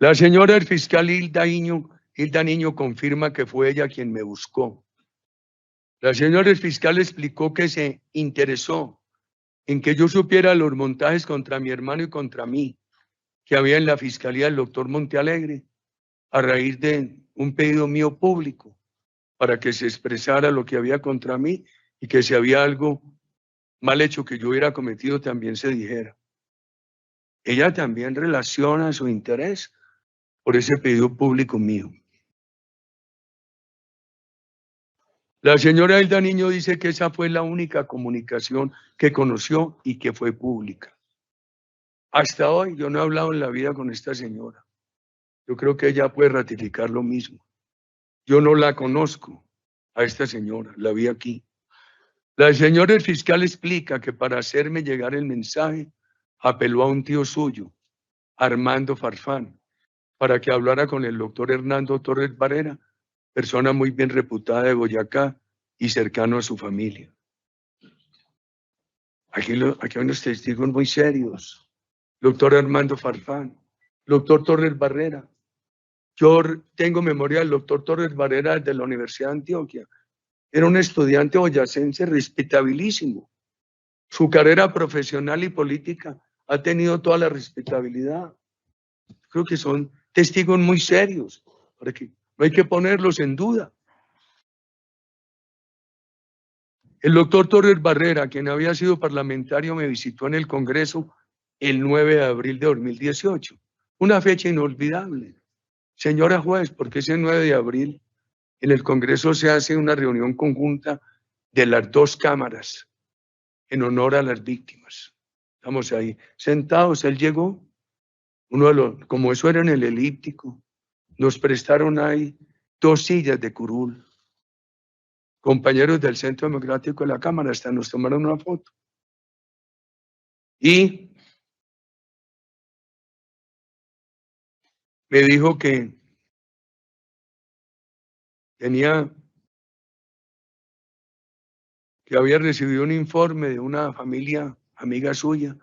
La señora el fiscal Hilda Niño confirma que fue ella quien me buscó. La señora el fiscal explicó que se interesó en que yo supiera los montajes contra mi hermano y contra mí que había en la fiscalía del doctor Montealegre a raíz de un pedido mío público para que se expresara lo que había contra mí y que si había algo mal hecho que yo hubiera cometido también se dijera. Ella también relaciona su interés por ese pedido público mío. La señora Hilda Niño dice que esa fue la única comunicación que conoció y que fue pública. Hasta hoy yo no he hablado en la vida con esta señora. Yo creo que ella puede ratificar lo mismo. Yo no la conozco a esta señora, la vi aquí. La señora fiscal explica que para hacerme llegar el mensaje apeló a un tío suyo, Armando Farfán, para que hablara con el doctor Hernando Torres Barrera, persona muy bien reputada de Boyacá y cercano a su familia. Aquí hay unos testigos muy serios. Doctor Armando Farfán, doctor Torres Barrera. Yo tengo memoria del doctor Torres Barrera de la Universidad de Antioquia. Era un estudiante boyacense respetabilísimo. Su carrera profesional y política ha tenido toda la respetabilidad. Creo que son testigos muy serios, porque no hay que ponerlos en duda. El doctor Torres Barrera, quien había sido parlamentario, me visitó en el Congreso el 9 de abril de 2018. Una fecha inolvidable. Señora juez, porque ese 9 de abril en el Congreso se hace una reunión conjunta de las dos cámaras en honor a las víctimas. Estamos ahí sentados, él llegó, como eso era en el elíptico, nos prestaron ahí 2 sillas de curul. Compañeros del Centro Democrático de la Cámara hasta nos tomaron una foto. Y me dijo que había recibido un informe de una familia amiga suya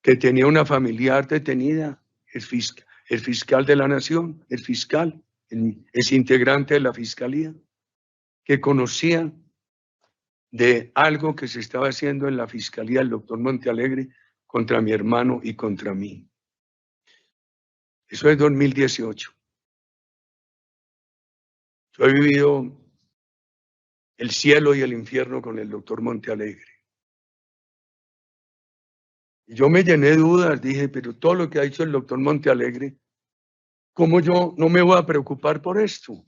que tenía una familiar detenida, el fiscal de la Nación, es integrante de la Fiscalía, que conocía de algo que se estaba haciendo en la Fiscalía del doctor Montealegre contra mi hermano y contra mí. Eso es 2018. Yo he vivido el cielo y el infierno con el doctor Montealegre. Y yo me llené de dudas, dije, pero todo lo que ha hecho el doctor Montealegre, ¿cómo yo no me voy a preocupar por esto?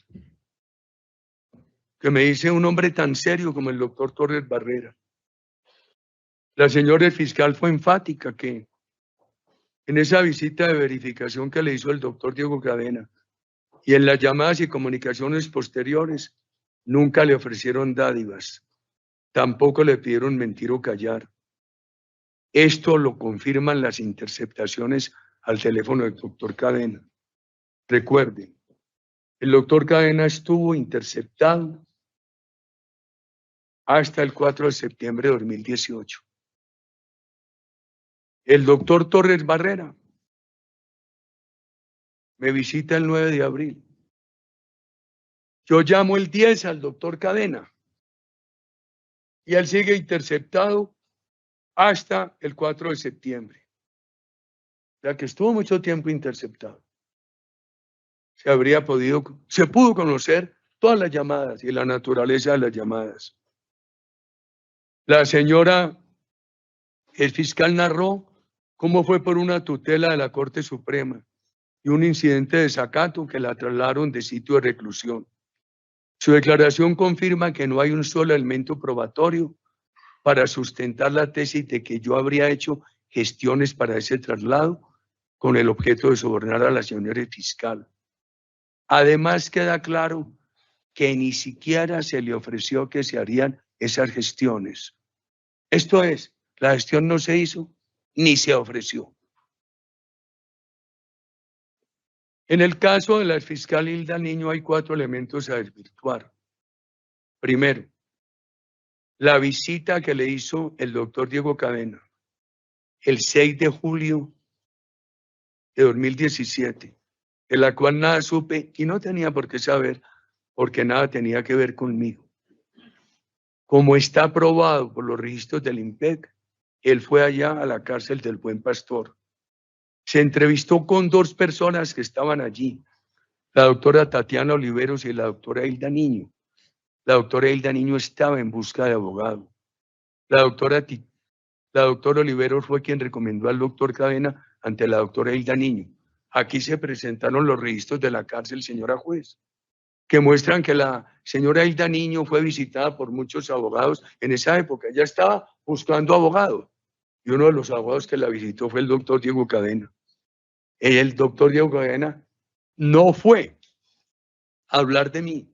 Que me dice un hombre tan serio como el doctor Torres Barrera. La señora fiscal fue enfática que en esa visita de verificación que le hizo el doctor Diego Cadena y en las llamadas y comunicaciones posteriores, nunca le ofrecieron dádivas, tampoco le pidieron mentir o callar. Esto lo confirman las interceptaciones al teléfono del doctor Cadena. Recuerden, el doctor Cadena estuvo interceptado hasta el 4 de septiembre de 2018. El doctor Torres Barrera me visita el 9 de abril. Yo llamo el 10 al doctor Cadena y él sigue interceptado hasta el 4 de septiembre. O sea que estuvo mucho tiempo interceptado. Se pudo conocer todas las llamadas y la naturaleza de las llamadas. La señora, el fiscal narró cómo fue por una tutela de la Corte Suprema y un incidente de desacato que la trasladaron de sitio de reclusión. Su declaración confirma que no hay un solo elemento probatorio para sustentar la tesis de que yo habría hecho gestiones para ese traslado con el objeto de sobornar a la señora fiscal. Además, queda claro que ni siquiera se le ofreció que se harían esas gestiones. Esto es, la gestión no se hizo ni se ofreció. En el caso de la fiscal Hilda Niño hay 4 elementos a desvirtuar. Primero, la visita que le hizo el doctor Diego Cadena el 6 de julio de 2017 de la cual nada supe y no tenía por qué saber, porque nada tenía que ver conmigo. Como está aprobado por los registros del IMPEC, él fue allá a la cárcel del Buen Pastor. Se entrevistó con 2 personas que estaban allí, la doctora Tatiana Oliveros y la doctora Hilda Niño. La doctora Hilda Niño estaba en busca de abogado. La doctora Oliveros fue quien recomendó al doctor Cadena ante la doctora Hilda Niño. Aquí se presentaron los registros de la cárcel, señora juez, que muestran que la señora Hilda Niño fue visitada por muchos abogados en esa época. Ella estaba buscando abogado y uno de los abogados que la visitó fue el doctor Diego Cadena. El doctor Diego Cadena no fue a hablar de mí.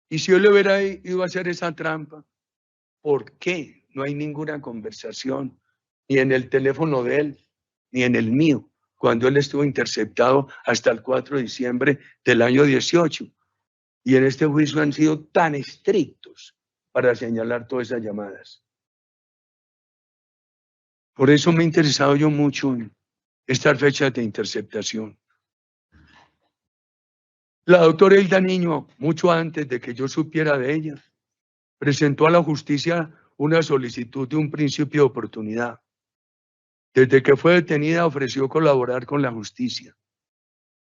Y si yo le hubiera ido a hacer esa trampa, ¿por qué no hay ninguna conversación ni en el teléfono de él ni en el mío cuando él estuvo interceptado hasta el 4 de diciembre del año 18? Y en este juicio han sido tan estrictos para señalar todas esas llamadas. Por eso me he interesado yo mucho en estas fechas de interceptación. La doctora Hilda Niño, mucho antes de que yo supiera de ella, presentó a la justicia una solicitud de un principio de oportunidad. Desde que fue detenida ofreció colaborar con la justicia.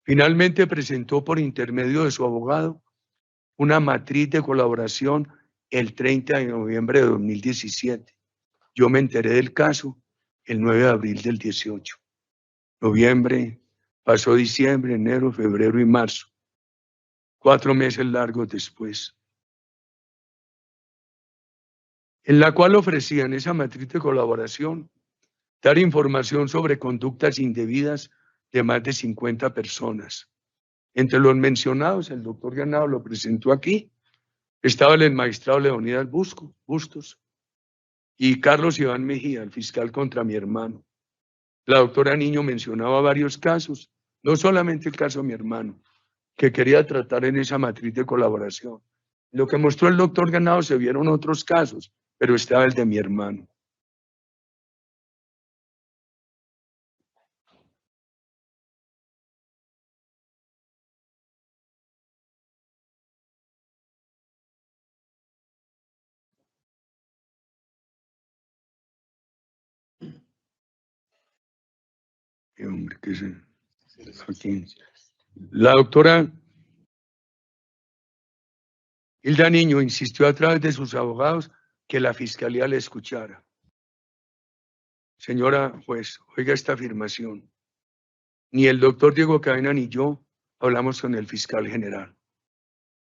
Finalmente presentó por intermedio de su abogado una matriz de colaboración el 30 de noviembre de 2017. Yo me enteré del caso el 9 de abril del 18. Noviembre, pasó diciembre, enero, febrero y marzo. 4 meses largos después. En la cual ofrecían esa matriz de colaboración dar información sobre conductas indebidas de más de 50 personas. Entre los mencionados, el doctor Ganado lo presentó aquí, estaba el magistrado Leonidas Bustos y Carlos Iván Mejía, el fiscal contra mi hermano. La doctora Niño mencionaba varios casos, no solamente el caso de mi hermano, que quería tratar en esa matriz de colaboración. Lo que mostró el doctor Ganado se vieron otros casos, pero estaba el de mi hermano. Hombre, ¿qué es aquí? La doctora Hilda Niño insistió a través de sus abogados que la fiscalía le escuchara. Señora juez, oiga esta afirmación. Ni el doctor Diego Cadena ni yo hablamos con el fiscal general.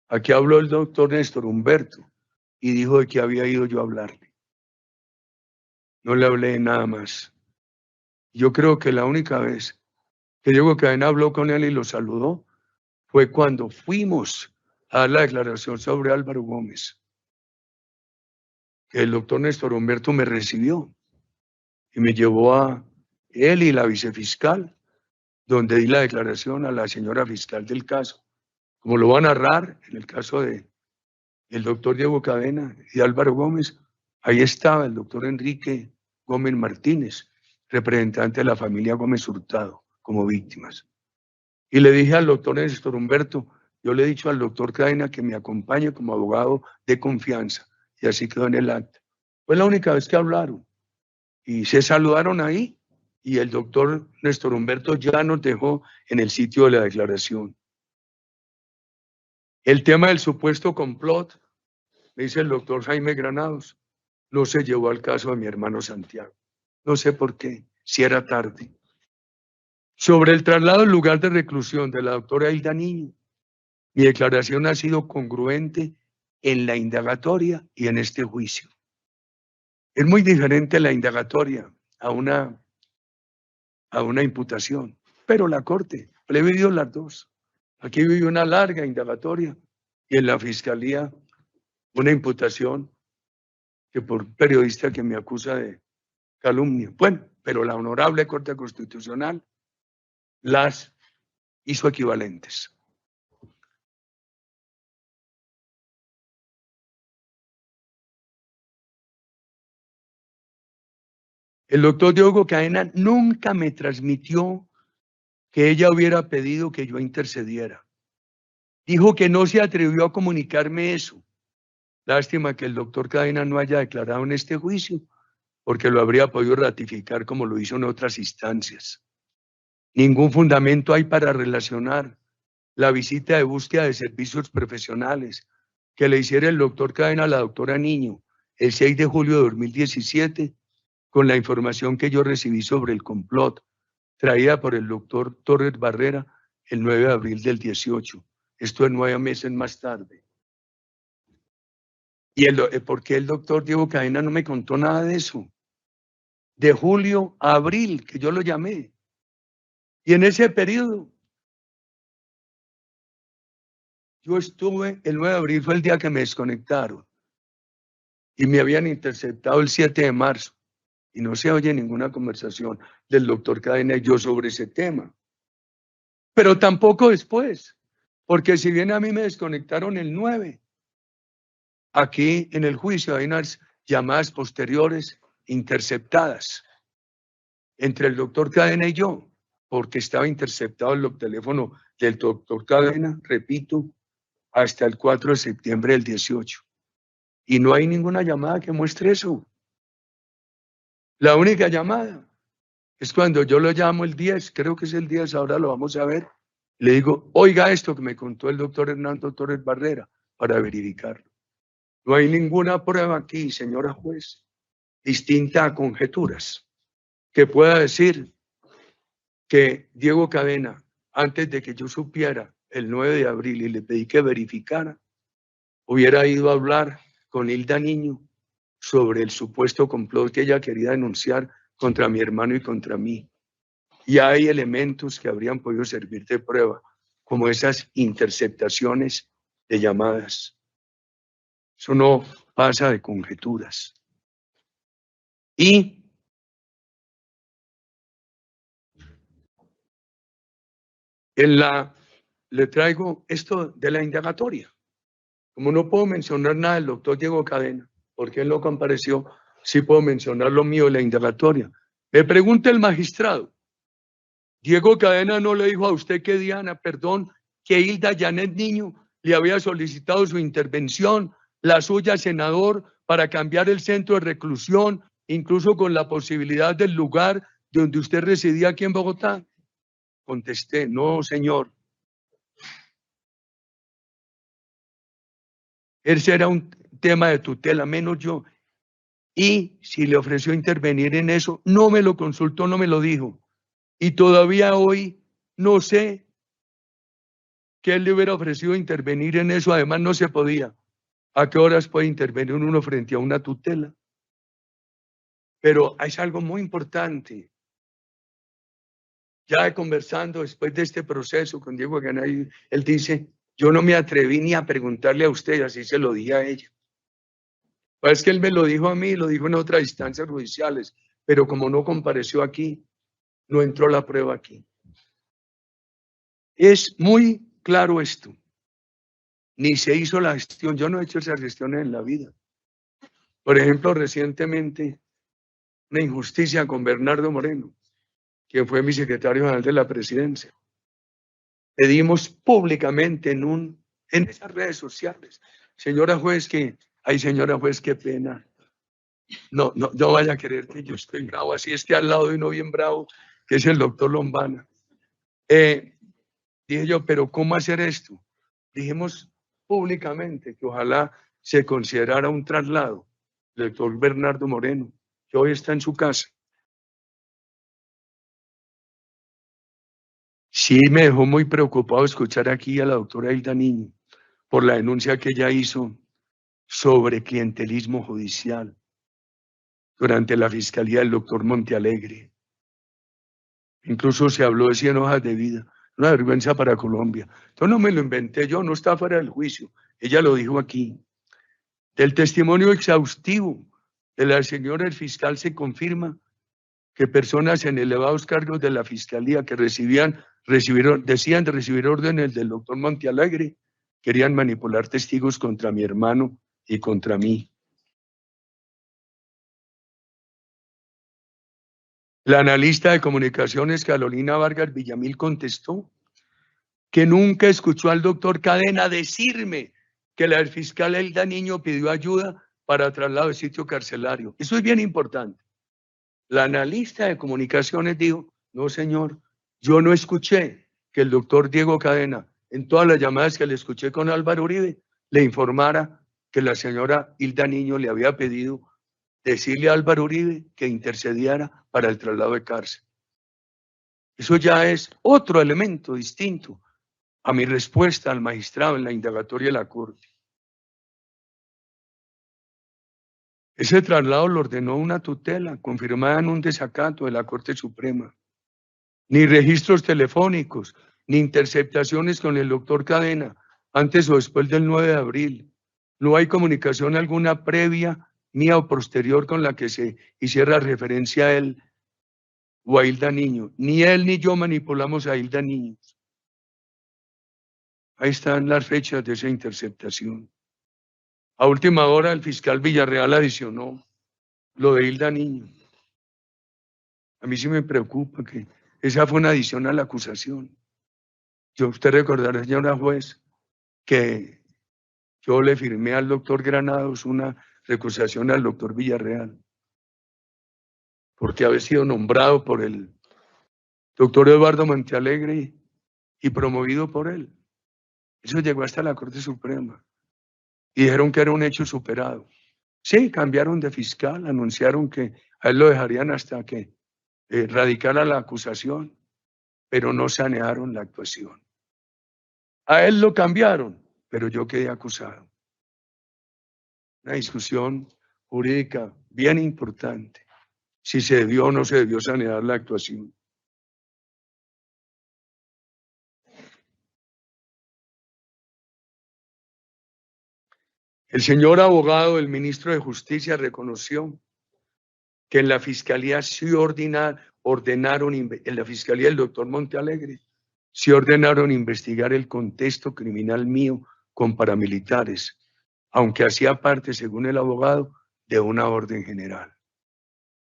Aquí habló el doctor Néstor Humberto y dijo de que había ido yo a hablarle. No le hablé de nada más. Yo creo que la única vez que Diego Cadena habló con él y lo saludó fue cuando fuimos a dar la declaración sobre Álvaro Gómez. Que el doctor Néstor Humberto me recibió y me llevó a él y la vicefiscal, donde di la declaración a la señora fiscal del caso. Como lo va a narrar en el caso de el doctor Diego Cadena y Álvaro Gómez, ahí estaba el doctor Enrique Gómez Martínez, representante de la familia Gómez Hurtado, como víctimas. Y le dije al doctor Néstor Humberto, yo le he dicho al doctor Cadena que me acompañe como abogado de confianza, y así quedó en el acta. Fue la única vez que hablaron, y se saludaron ahí, y el doctor Néstor Humberto ya nos dejó en el sitio de la declaración. El tema del supuesto complot, me dice el doctor Jaime Granados, no se llevó al caso de mi hermano Santiago. No sé por qué, si era tarde. Sobre el traslado al lugar de reclusión de la doctora Hilda Niño, mi declaración ha sido congruente en la indagatoria y en este juicio. Es muy diferente la indagatoria a una imputación, pero la Corte previó las dos. Aquí vive una larga indagatoria y en la Fiscalía una imputación que por periodista que me acusa de calumnia. Bueno, pero la Honorable Corte Constitucional las hizo equivalentes. El doctor Diego Cadena nunca me transmitió que ella hubiera pedido que yo intercediera. Dijo que no se atrevió a comunicarme eso. Lástima que el doctor Cadena no haya declarado en este juicio, porque lo habría podido ratificar como lo hizo en otras instancias. Ningún fundamento hay para relacionar la visita de búsqueda de servicios profesionales que le hiciera el doctor Cadena a la doctora Niño el 6 de julio de 2017 con la información que yo recibí sobre el complot traída por el doctor Torres Barrera el 9 de abril del 18. Esto es 9 meses más tarde. ¿Y por qué el doctor Diego Cadena no me contó nada de eso? De julio a abril, que yo lo llamé. Y en ese periodo, yo estuve, el 9 de abril fue el día que me desconectaron. Y me habían interceptado el 7 de marzo. Y no se oye ninguna conversación del doctor Cadena y yo sobre ese tema. Pero tampoco después, porque si bien a mí me desconectaron el 9, aquí en el juicio hay unas llamadas posteriores interceptadas entre el doctor Cadena y yo, porque estaba interceptado el teléfono del doctor Cadena, repito, hasta el 4 de septiembre del 18. Y no hay ninguna llamada que muestre eso. La única llamada es cuando yo lo llamo el 10, creo que es el 10, ahora lo vamos a ver. Le digo, oiga esto que me contó el doctor Hernando Torres Barrera para verificarlo. No hay ninguna prueba aquí, señora juez, distinta a conjeturas, que pueda decir que Diego Cadena, antes de que yo supiera el 9 de abril y le pedí que verificara, hubiera ido a hablar con Hilda Niño sobre el supuesto complot que ella quería denunciar contra mi hermano y contra mí. Y hay elementos que habrían podido servir de prueba, como esas interceptaciones de llamadas. Eso no pasa de conjeturas. Y le traigo esto de la indagatoria. Como no puedo mencionar nada del doctor Diego Cadena, porque él no compareció, sí puedo mencionar lo mío de la indagatoria. Me pregunta el magistrado, Diego Cadena no le dijo a usted que Diana, perdón, que Hilda Janet Niño le había solicitado su intervención, la suya, senador, para cambiar el centro de reclusión, incluso con la posibilidad del lugar donde usted residía aquí en Bogotá. Contesté, no, señor. Ese era un tema de tutela, menos yo. Y si le ofreció intervenir en eso, no me lo consultó, no me lo dijo. Y todavía hoy no sé que él le hubiera ofrecido intervenir en eso, además no se podía. ¿A qué horas puede intervenir uno frente a una tutela? Pero es algo muy importante. Ya conversando después de este proceso con Diego Ganay, él dice, yo no me atreví ni a preguntarle a usted, así se lo dije a ella. Pues es que él me lo dijo a mí, lo dijo en otras instancias judiciales, pero como no compareció aquí, no entró la prueba aquí. Es muy claro esto. Ni se hizo la gestión. Yo no he hecho esas gestiones en la vida. Por ejemplo, recientemente, una injusticia con Bernardo Moreno, que fue mi secretario general de la presidencia. Pedimos públicamente en esas redes sociales, señora juez, señora juez, qué pena. No vaya a querer que yo esté bravo, así esté al lado de uno bien bravo, que es el doctor Lombana. Dije yo, pero ¿cómo hacer esto? Dijimos públicamente que ojalá se considerara un traslado del doctor Bernardo Moreno, que hoy está en su casa. Sí me dejó muy preocupado escuchar aquí a la doctora Hilda Niño por la denuncia que ella hizo sobre clientelismo judicial durante la fiscalía del doctor Montealegre. Incluso se habló de 100 hojas de vida, una vergüenza para Colombia. Entonces no me lo inventé yo, no está fuera del juicio. Ella lo dijo aquí. Del testimonio exhaustivo de la señora el fiscal se confirma que personas en elevados cargos de la fiscalía que decían de recibir órdenes del doctor Montealegre, querían manipular testigos contra mi hermano y contra mí. La analista de comunicaciones Carolina Vargas Villamil contestó que nunca escuchó al doctor Cadena decirme que la fiscal Hilda Niño pidió ayuda para traslado de sitio carcelario. Eso es bien importante. La analista de comunicaciones dijo, no señor, yo no escuché que el doctor Diego Cadena, en todas las llamadas que le escuché con Álvaro Uribe, le informara que la señora Hilda Niño le había pedido decirle a Álvaro Uribe que intercediera para el traslado de cárcel. Eso ya es otro elemento distinto a mi respuesta al magistrado en la indagatoria de la Corte. Ese traslado lo ordenó una tutela confirmada en un desacato de la Corte Suprema. Ni registros telefónicos, ni interceptaciones con el doctor Cadena, antes o después del 9 de abril. No hay comunicación alguna previa, mía o posterior con la que se hiciera referencia a él o a Hilda Niño. Ni él ni yo manipulamos a Hilda Niño. Ahí están las fechas de esa interceptación. A última hora el fiscal Villarreal adicionó lo de Hilda Niño. A mí sí me preocupa que esa fue una adición a la acusación. Usted recordará, señora juez, que yo le firmé al doctor Granados una recusación al doctor Villarreal, porque había sido nombrado por el doctor Eduardo Montealegre y promovido por él. Eso llegó hasta la Corte Suprema y dijeron que era un hecho superado. Sí, cambiaron de fiscal, anunciaron que a él lo dejarían hasta que radicara la acusación, pero no sanearon la actuación. A él lo cambiaron, pero yo quedé acusado. Una discusión jurídica bien importante, si se debió o no se debió sanear la actuación. El señor abogado del ministro de Justicia reconoció que en la Fiscalía sí ordenaron, en la Fiscalía del doctor Montealegre, sí ordenaron investigar el contexto criminal mío con paramilitares, aunque hacía parte, según el abogado, de una orden general.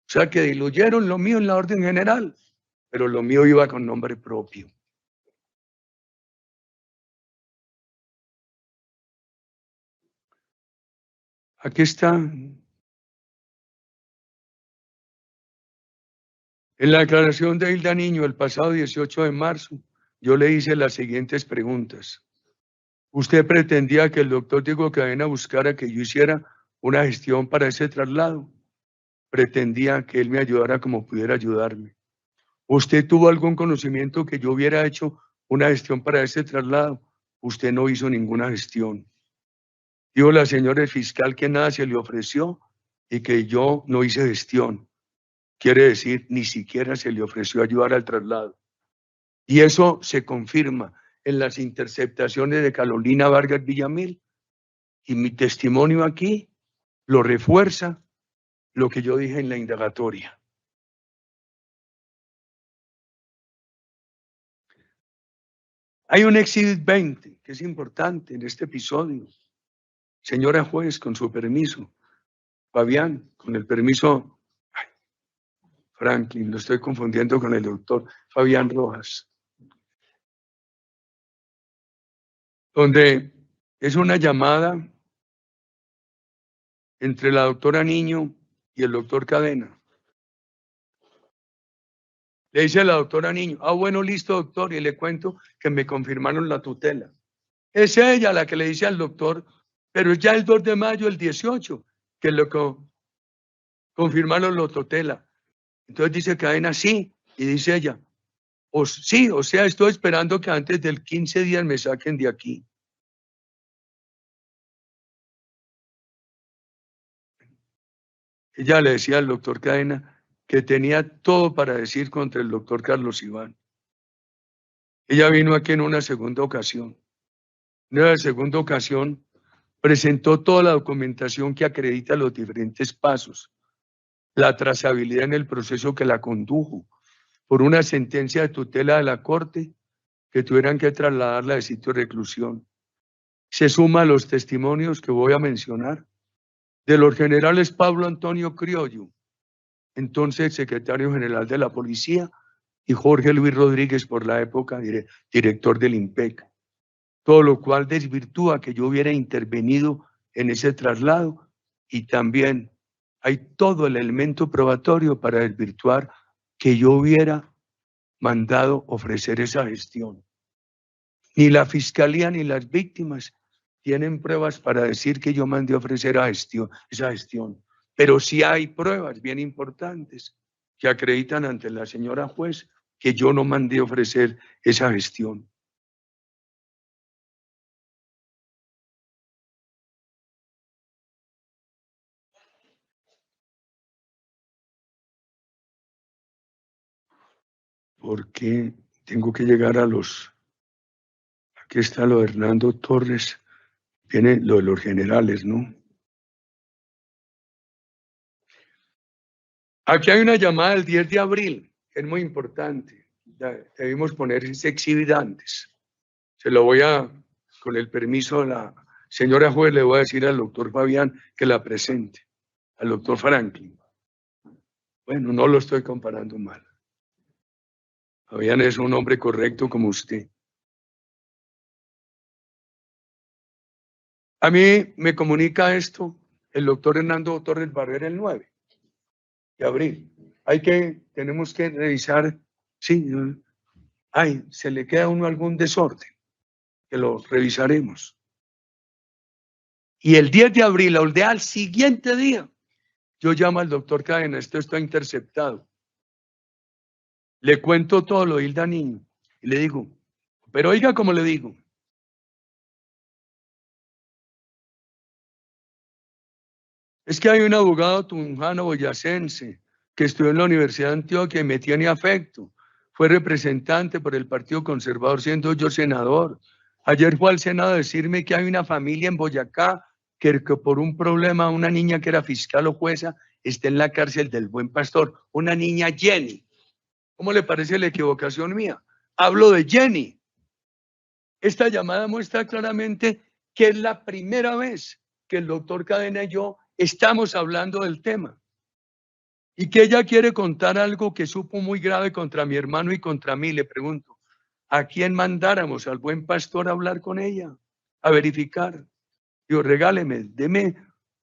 O sea que diluyeron lo mío en la orden general, pero lo mío iba con nombre propio. Aquí está. En la declaración de Hilda Niño el pasado 18 de marzo, yo le hice las siguientes preguntas. ¿Usted pretendía que el doctor Diego Cadena buscara que yo hiciera una gestión para ese traslado? Pretendía que él me ayudara como pudiera ayudarme. ¿Usted tuvo algún conocimiento que yo hubiera hecho una gestión para ese traslado? Usted no hizo ninguna gestión. Dijo la señora fiscal que nada se le ofreció y que yo no hice gestión. Quiere decir, ni siquiera se le ofreció ayudar al traslado. Y eso se confirma en las interceptaciones de Carolina Vargas Villamil. Y mi testimonio aquí lo refuerza lo que yo dije en la indagatoria. Hay un Exhibit 20 que es importante en este episodio. Señora juez, con su permiso. Fabián, con el permiso. Ay, Franklin, lo estoy confundiendo con el doctor Fabián Rojas. Donde es una llamada entre la doctora Niño y el doctor Cadena. Le dice a la doctora Niño, bueno, listo, doctor, y le cuento que me confirmaron la tutela. Es ella la que le dice al doctor, pero ya el 2 de mayo, el 18, que lo confirmaron la tutela. Entonces dice Cadena, sí, y dice ella, sí, o sea, estoy esperando que antes del 15 días me saquen de aquí. Ella le decía al doctor Cadena que tenía todo para decir contra el doctor Carlos Iván. Ella vino aquí en una segunda ocasión. En una segunda ocasión presentó toda la documentación que acredita los diferentes pasos, la trazabilidad en el proceso que la condujo, por una sentencia de tutela de la Corte que tuvieran que trasladarla de sitio de reclusión. Se suma a los testimonios que voy a mencionar de los generales Pablo Antonio Criollo entonces secretario general de la policía, y Jorge Luis Rodríguez, por la época, director del IMPEC. Todo lo cual desvirtúa que yo hubiera intervenido en ese traslado, y también hay todo el elemento probatorio para desvirtuar que yo hubiera mandado ofrecer esa gestión. Ni la fiscalía ni las víctimas tienen pruebas para decir que yo mandé ofrecer esa gestión. Pero sí hay pruebas bien importantes que acreditan ante la señora juez que yo no mandé ofrecer esa gestión. Porque tengo que llegar a los... Aquí está lo de Hernando Torres, viene lo de los generales, ¿no? Aquí hay una llamada del 10 de abril, que es muy importante. Debimos poner ese exhibit antes. Se lo voy a, con el permiso de la señora juez, le voy a decir al doctor Fabián que la presente, al doctor Franklin. Bueno, no lo estoy comparando mal. Fabián es un hombre correcto como usted. A mí me comunica esto el doctor Hernando Torres Barrera el 9 de abril. Tenemos que revisar, sí, se le queda a uno algún desorden, que lo revisaremos. Y el 10 de abril, al siguiente día, yo llamo al doctor Cadena, esto está interceptado. Le cuento todo lo de Hilda Niño y le digo, pero oiga como le digo, es que hay un abogado tunjano boyacense que estudió en la Universidad de Antioquia y me tiene afecto. Fue representante por el Partido Conservador siendo yo senador. Ayer fue al Senado a decirme que hay una familia en Boyacá que por un problema, una niña que era fiscal o jueza está en la cárcel del Buen Pastor. Una niña Jenny. ¿Cómo le parece la equivocación mía? Hablo de Jenny. Esta llamada muestra claramente que es la primera vez que el doctor Cadena y yo estamos hablando del tema y que ella quiere contar algo que supo muy grave contra mi hermano y contra mí. Le pregunto, ¿a quién mandáramos? ¿Al Buen Pastor a hablar con ella? A verificar. Digo, regáleme, deme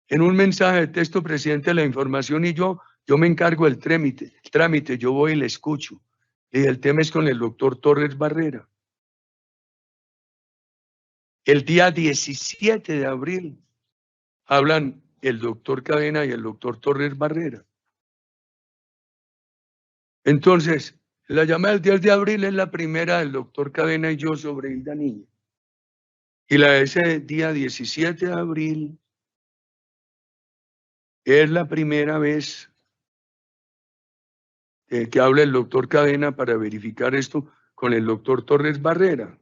en un mensaje de texto, presidente, la información y yo me encargo del trámite, yo voy y le escucho. Y el tema es con el doctor Torres Barrera. El día 17 de abril hablan el doctor Cadena y el doctor Torres Barrera. Entonces, la llamada del 10 de abril es la primera del doctor Cadena y yo sobre Hilda Niño. Y la de ese día 17 de abril es la primera vez que habla el doctor Cadena para verificar esto con el doctor Torres Barrera.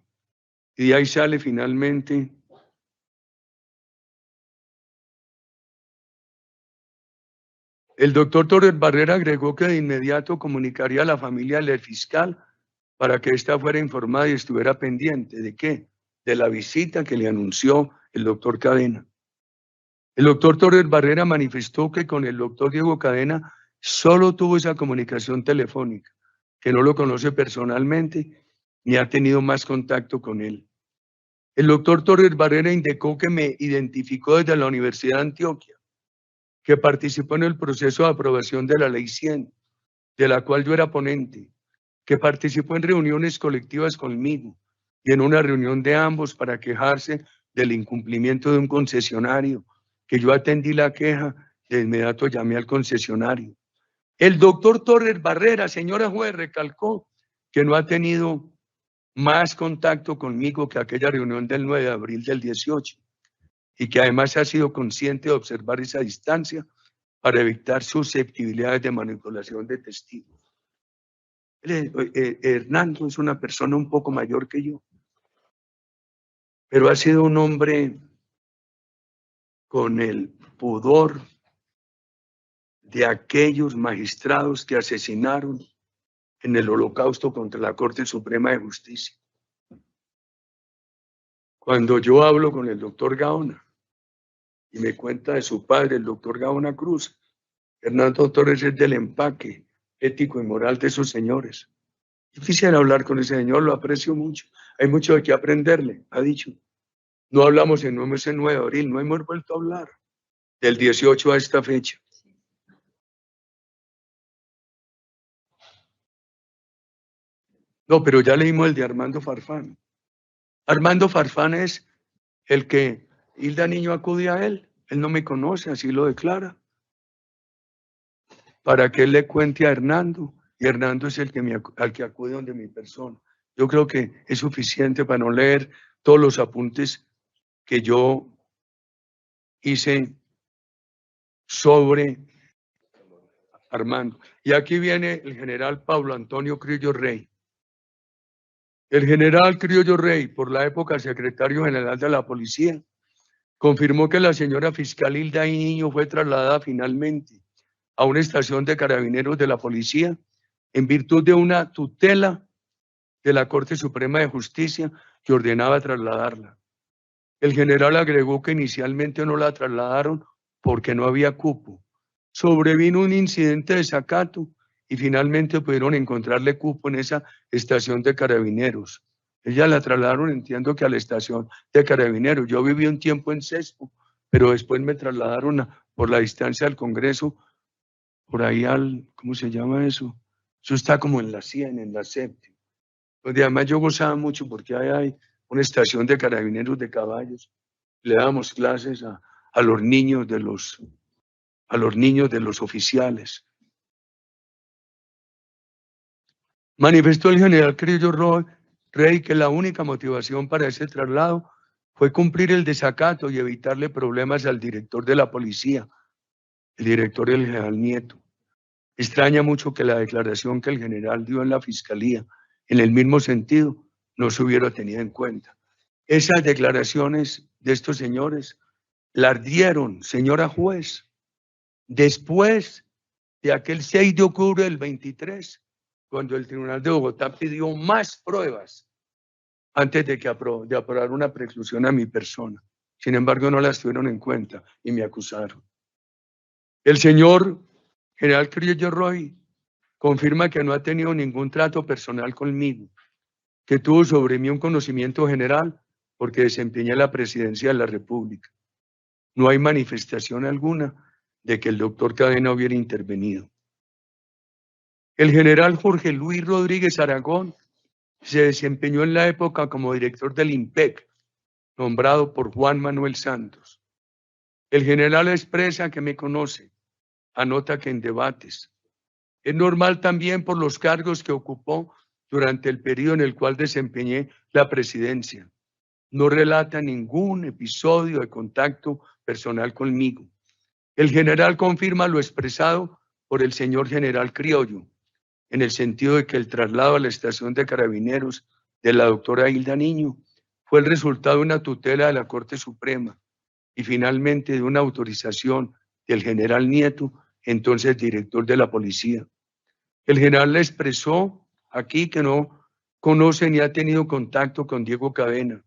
Y de ahí sale finalmente el doctor Torres Barrera agregó que de inmediato comunicaría a la familia del fiscal para que ésta fuera informada y estuviera pendiente. ¿De qué? De la visita que le anunció el doctor Cadena. El doctor Torres Barrera manifestó que con el doctor Diego Cadena solo tuvo esa comunicación telefónica, que no lo conoce personalmente ni ha tenido más contacto con él. El doctor Torres Barrera indicó que me identificó desde la Universidad de Antioquia, que participó en el proceso de aprobación de la Ley 100, de la cual yo era ponente, que participó en reuniones colectivas conmigo y en una reunión de ambos para quejarse del incumplimiento de un concesionario, que yo atendí la queja, de inmediato llamé al concesionario. El doctor Torres Barrera, señora juez, recalcó que no ha tenido más contacto conmigo que aquella reunión del 9 de abril del 18 y que además ha sido consciente de observar esa distancia para evitar susceptibilidades de manipulación de testigos. Hernando es una persona un poco mayor que yo, pero ha sido un hombre con el pudor de aquellos magistrados que asesinaron en el Holocausto contra la Corte Suprema de Justicia. Cuando yo hablo con el doctor Gaona y me cuenta de su padre, el doctor Gaona Cruz, Hernando Torres es del empaque ético y moral de esos señores. Yo quisiera hablar con ese señor, lo aprecio mucho. Hay mucho de qué aprenderle, ha dicho. No hablamos en ese 9 de abril, no hemos vuelto a hablar del 18 a esta fecha. No, pero ya leímos el de Armando Farfán. Armando Farfán es el que Hilda Niño acude a él. Él no me conoce, así lo declara. Para que él le cuente a Hernando. Y Hernando es el que al que acude donde mi persona. Yo creo que es suficiente para no leer todos los apuntes que yo hice sobre Armando. Y aquí viene el general Pablo Antonio Criollo Rey. El general Criollo Rey, por la época secretario general de la policía, confirmó que la señora fiscal Hilda Niño fue trasladada finalmente a una estación de carabineros de la policía en virtud de una tutela de la Corte Suprema de Justicia que ordenaba trasladarla. El general agregó que inicialmente no la trasladaron porque no había cupo. Sobrevino un incidente de desacato y finalmente pudieron encontrarle cupo en esa estación de carabineros. Ella la trasladaron, entiendo que a la estación de carabineros. Yo viví un tiempo en Sesco, pero después me trasladaron por la distancia al Congreso, por ahí ¿cómo se llama eso? Eso está como en la 100, en la 7. Donde además yo gozaba mucho porque ahí hay una estación de carabineros de caballos. Le damos clases a los niños de los oficiales. Manifestó el general Criollo Rey que la única motivación para ese traslado fue cumplir el desacato y evitarle problemas al director de la policía, el director del general Nieto. Extraña mucho que la declaración que el general dio en la fiscalía, en el mismo sentido, no se hubiera tenido en cuenta. Esas declaraciones de estos señores las dieron, señora juez, después de aquel 6 de octubre del 23, cuando el Tribunal de Bogotá pidió más pruebas antes de aprobar una preclusión a mi persona. Sin embargo, no las tuvieron en cuenta y me acusaron. El señor general Criollo Rey confirma que no ha tenido ningún trato personal conmigo, que tuvo sobre mí un conocimiento general porque desempeñé la presidencia de la República. No hay manifestación alguna de que el doctor Cadena hubiera intervenido. El general Jorge Luis Rodríguez Aragón se desempeñó en la época como director del IMPEC, nombrado por Juan Manuel Santos. El general expresa que me conoce, anota que en debates. Es normal también por los cargos que ocupó durante el periodo en el cual desempeñé la presidencia. No relata ningún episodio de contacto personal conmigo. El general confirma lo expresado por el señor general Criollo, en el sentido de que el traslado a la estación de carabineros de la doctora Hilda Niño fue el resultado de una tutela de la Corte Suprema y finalmente de una autorización del general Nieto, entonces director de la policía. El general le expresó aquí que no conoce ni ha tenido contacto con Diego Cadena.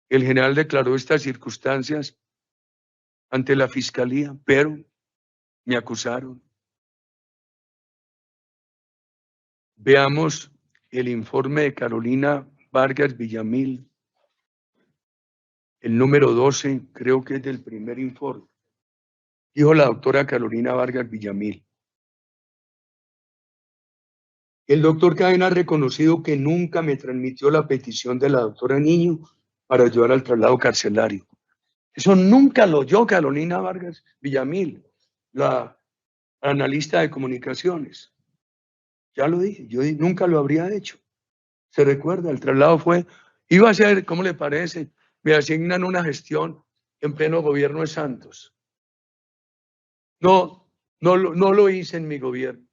El general declaró estas circunstancias ante la fiscalía, pero me acusaron. Veamos el informe de Carolina Vargas Villamil, el número 12, creo que es del primer informe. Dijo la doctora Carolina Vargas Villamil. El doctor Cadena ha reconocido que nunca me transmitió la petición de la doctora Niño para ayudar al traslado carcelario. Eso nunca lo oyó Carolina Vargas Villamil, la analista de comunicaciones. Ya lo dije, yo nunca lo habría hecho. ¿Se recuerda? El traslado iba a ser, ¿cómo le parece? Me asignan una gestión en pleno gobierno de Santos. No lo hice en mi gobierno.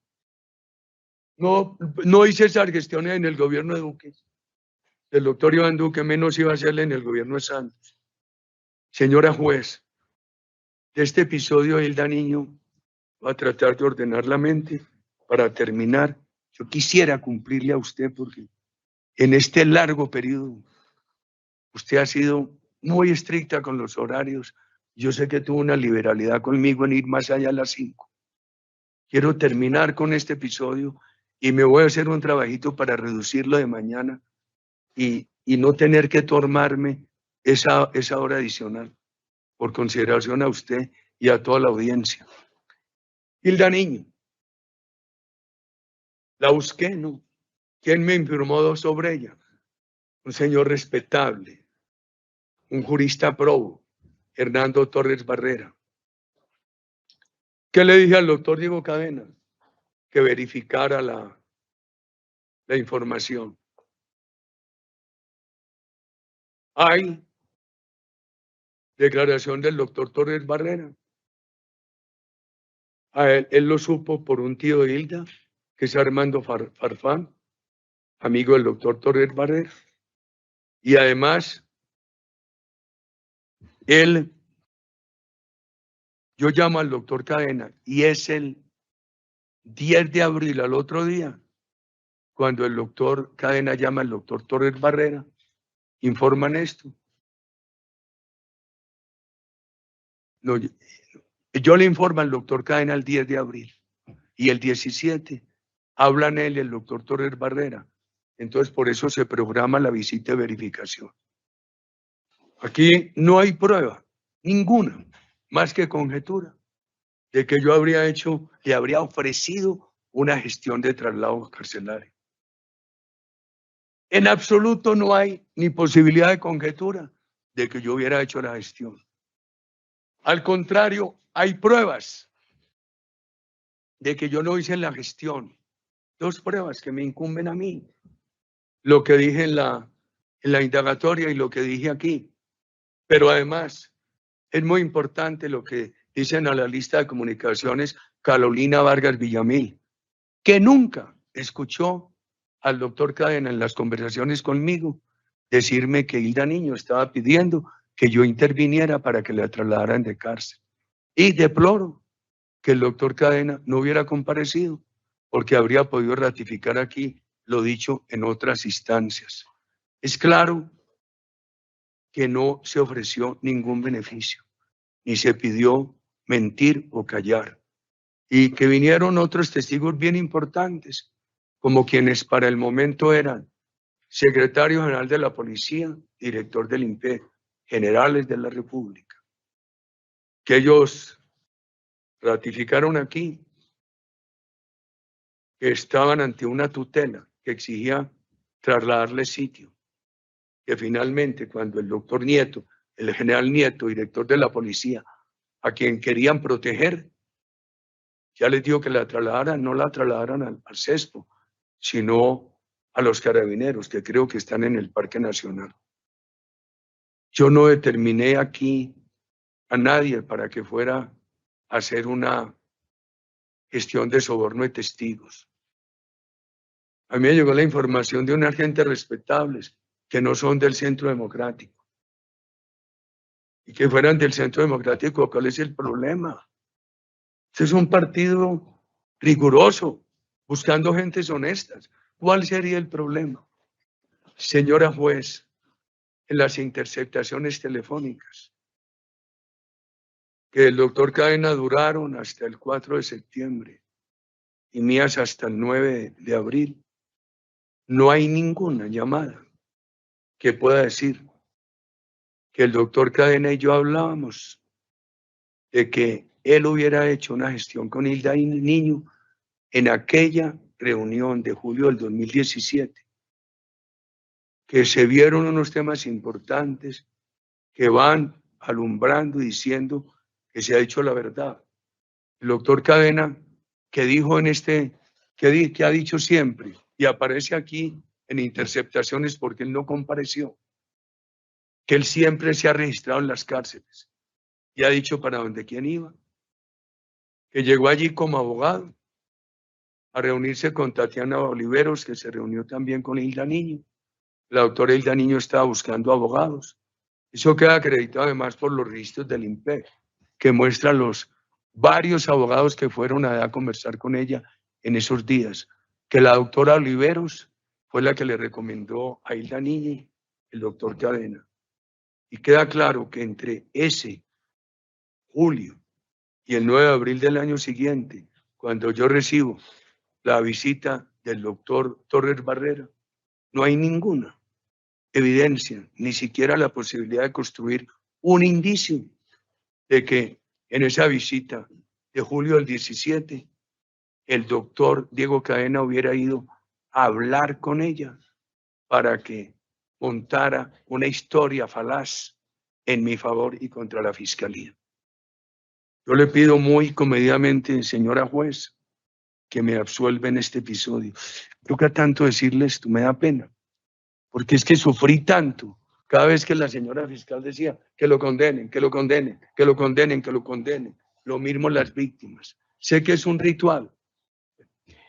No hice esas gestiones en el gobierno de Duque. El doctor Iván Duque menos iba a hacerle en el gobierno de Santos. Señora juez, de este episodio Hilda Niño va a tratar de ordenar la mente para terminar. Yo quisiera cumplirle a usted porque en este largo periodo usted ha sido muy estricta con los horarios. Yo sé que tuvo una liberalidad conmigo en ir más allá a las 5. quiero terminar con este episodio y me voy a hacer un trabajito para reducirlo de mañana y no tener que tomarme esa hora adicional, por consideración a usted y a toda la audiencia. Hilda Niño, la busqué, ¿no? ¿Quién me informó sobre ella? Un señor respetable, un jurista probo, Hernando Torres Barrera. ¿Qué le dije al doctor Diego Cadena? Que verificara la información. Hay declaración del doctor Torres Barrera. A él lo supo por un tío de Hilda, que es Armando Farfán, amigo del doctor Torres Barrera. Y además, yo llamo al doctor Cadena y es el 10 de abril, al otro día, cuando el doctor Cadena llama al doctor Torres Barrera, informan esto. No, yo le informo al doctor Cadena el 10 de abril y el 17 hablan él y el doctor Torres Barrera. Entonces, por eso se programa la visita de verificación. Aquí no hay prueba, ninguna, más que conjetura, de que yo le habría ofrecido una gestión de traslado carcelario. En absoluto no hay ni posibilidad de conjetura de que yo hubiera hecho la gestión. Al contrario, hay pruebas de que yo no hice la gestión. 2 pruebas que me incumben a mí. Lo que dije en la indagatoria y lo que dije aquí. Pero además, es muy importante lo que dicen a la lista de comunicaciones Carolina Vargas Villamil, que nunca escuchó al doctor Cadena en las conversaciones conmigo decirme que Hilda Niño estaba pidiendo que yo interviniera para que la trasladaran de cárcel. Y deploro que el doctor Cadena no hubiera comparecido, porque habría podido ratificar aquí lo dicho en otras instancias. Es claro que no se ofreció ningún beneficio, ni se pidió mentir o callar, y que vinieron otros testigos bien importantes, como quienes para el momento eran secretario general de la policía, director del INPE, generales de la República, que ellos ratificaron aquí que estaban ante una tutela que exigía trasladarle sitio, que finalmente cuando el doctor Nieto, el general Nieto, director de la policía, a quien querían proteger, ya les dijo que la trasladaran, no la trasladaran al CESPO, sino a los carabineros, que creo que están en el Parque Nacional. Yo no determiné aquí a nadie para que fuera a hacer una gestión de soborno de testigos. A mí me llegó la información de unos agentes respetables que no son del Centro Democrático. Y que fueran del Centro Democrático, ¿cuál es el problema? Este es un partido riguroso, buscando gentes honestas. ¿Cuál sería el problema? Señora juez, en las interceptaciones telefónicas, que el doctor Cadena duraron hasta el 4 de septiembre y mías hasta el 9 de abril, no hay ninguna llamada que pueda decir que el doctor Cadena y yo hablábamos de que él hubiera hecho una gestión con Hilda Niño en aquella reunión de julio del 2017, que se vieron unos temas importantes que van alumbrando y diciendo que se ha dicho la verdad. El doctor Cadena, que dijo que ha dicho siempre, y aparece aquí en interceptaciones porque él no compareció, que él siempre se ha registrado en las cárceles y ha dicho para dónde quién iba, que llegó allí como abogado a reunirse con Tatiana Oliveros, que se reunió también con Hilda Niño. La doctora Hilda Niño estaba buscando abogados. Eso queda acreditado además por los registros del INPE, que muestran los varios abogados que fueron a conversar con ella en esos días, que la doctora Oliveros fue la que le recomendó a Hilda Niño el doctor Cadena. Y queda claro que entre ese julio y el 9 de abril del año siguiente, cuando yo recibo la visita del doctor Torres Barrera, no hay ninguna evidencia, ni siquiera la posibilidad de construir un indicio de que en esa visita de julio del 17, el doctor Diego Cadena hubiera ido a hablar con ella para que montara una historia falaz en mi favor y contra la fiscalía. Yo le pido muy comedidamente, señora juez, que me absuelva en este episodio. Toca tanto decirle esto, me da pena, porque es que sufrí tanto cada vez que la señora fiscal decía que lo condenen, que lo condenen, que lo condenen, que lo condenen. Lo mismo las víctimas. Sé que es un ritual,